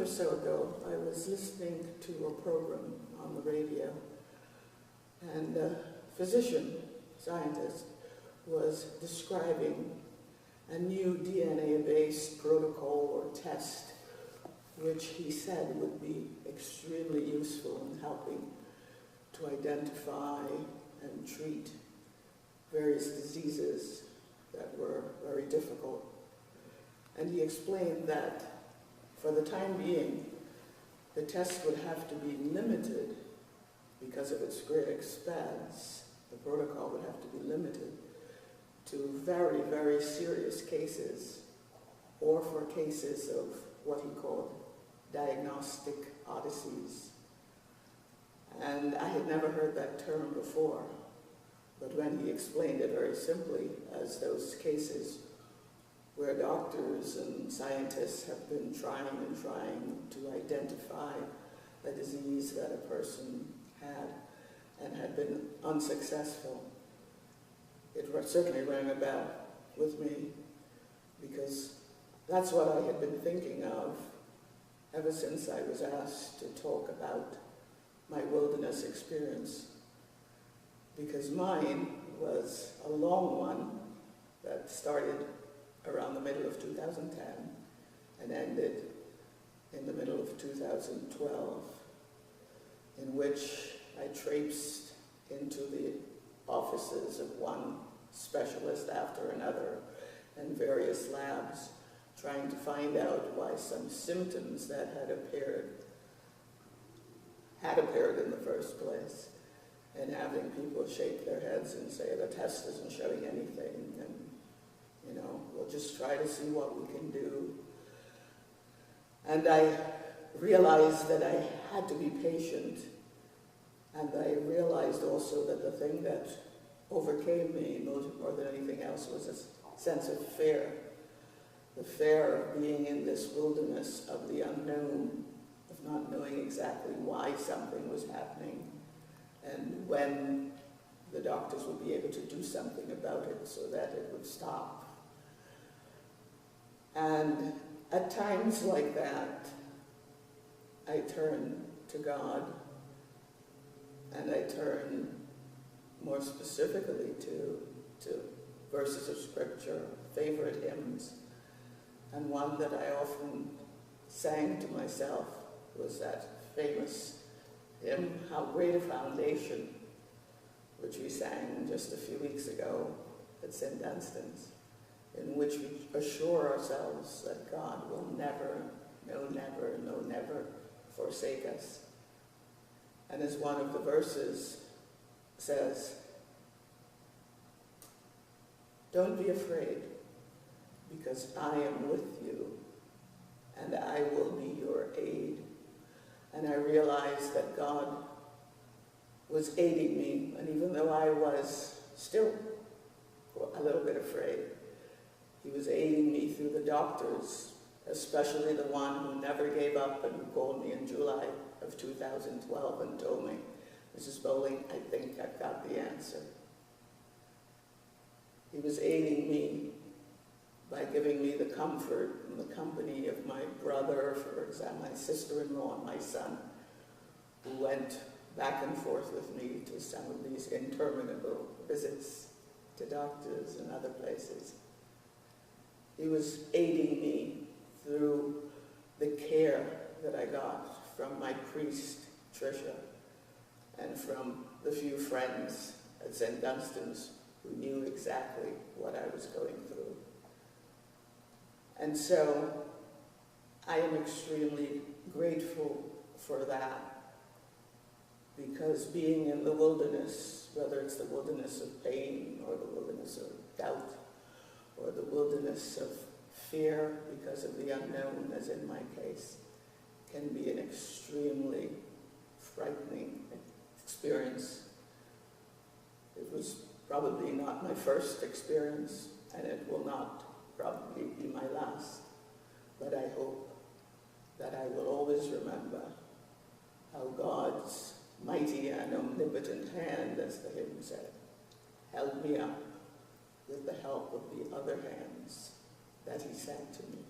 so ago, I was listening to a program on the radio, and a physician, scientist, was describing a new DNA-based protocol or test, which he said would be extremely useful in helping to identify and treat various diseases that were very difficult. And he explained that for the time being, the test would have to be limited because of its great expense. The protocol would have to be limited to very, very serious cases, or for cases of what he called diagnostic odysseys. And I had never heard that term before, but when he explained it very simply as those cases where doctors and scientists have been trying and trying to identify a disease that a person had and had been unsuccessful, it certainly rang a bell with me, because that's what I had been thinking of ever since I was asked to talk about my wilderness experience, because mine was a long one that started around the middle of 2010 and ended in the middle of 2012, in which I traipsed into the offices of one specialist after another and various labs, trying to find out why some symptoms that had appeared in the first place, and having people shake their heads and say the test isn't showing anything, and we'll just try to see what we can do. And I realized that I had to be patient, and I realized also that the thing that overcame me more than anything else was a sense of fear. The fear of being in this wilderness of the unknown, of not knowing exactly why something was happening, and when the doctors would be able to do something about it so that it would stop. And at times like that, I turn to God, and I turn more specifically to verses of scripture, favorite hymns. And one that I often sang to myself was that famous hymn, How Great a Foundation, which we sang just a few weeks ago at St. Dunstan's, in which we assure ourselves that God will never, no never forsake us. And as one of the verses says, don't be afraid, because I am with you, and I will be your aid. And I realized that God was aiding me, and even though I was still a little bit afraid, he was aiding me through the doctors, especially the one who never gave up and who called me in July of 2012 and told me, Mrs. Bowling, I think I've got the answer. He was aiding me by giving me the comfort and the company of my brother, for example, my sister-in-law and my son, who went back and forth with me to some of these interminable visits to doctors and other places. He was aiding me through the care that I got from my priest, Tricia, and from the few friends at St. Dunstan's who knew exactly what I was going through. And so I am extremely grateful for that, because being in the wilderness, whether it's the wilderness of pain or the wilderness of doubt or the wilderness of fear because of the unknown, as in my case, can be an extremely frightening experience. It was probably not my first experience, and it will not probably be my last, but I hope that I will always remember how God's mighty and omnipotent hand, as the hymn said, held me up with the help of the other hands that he sent to me.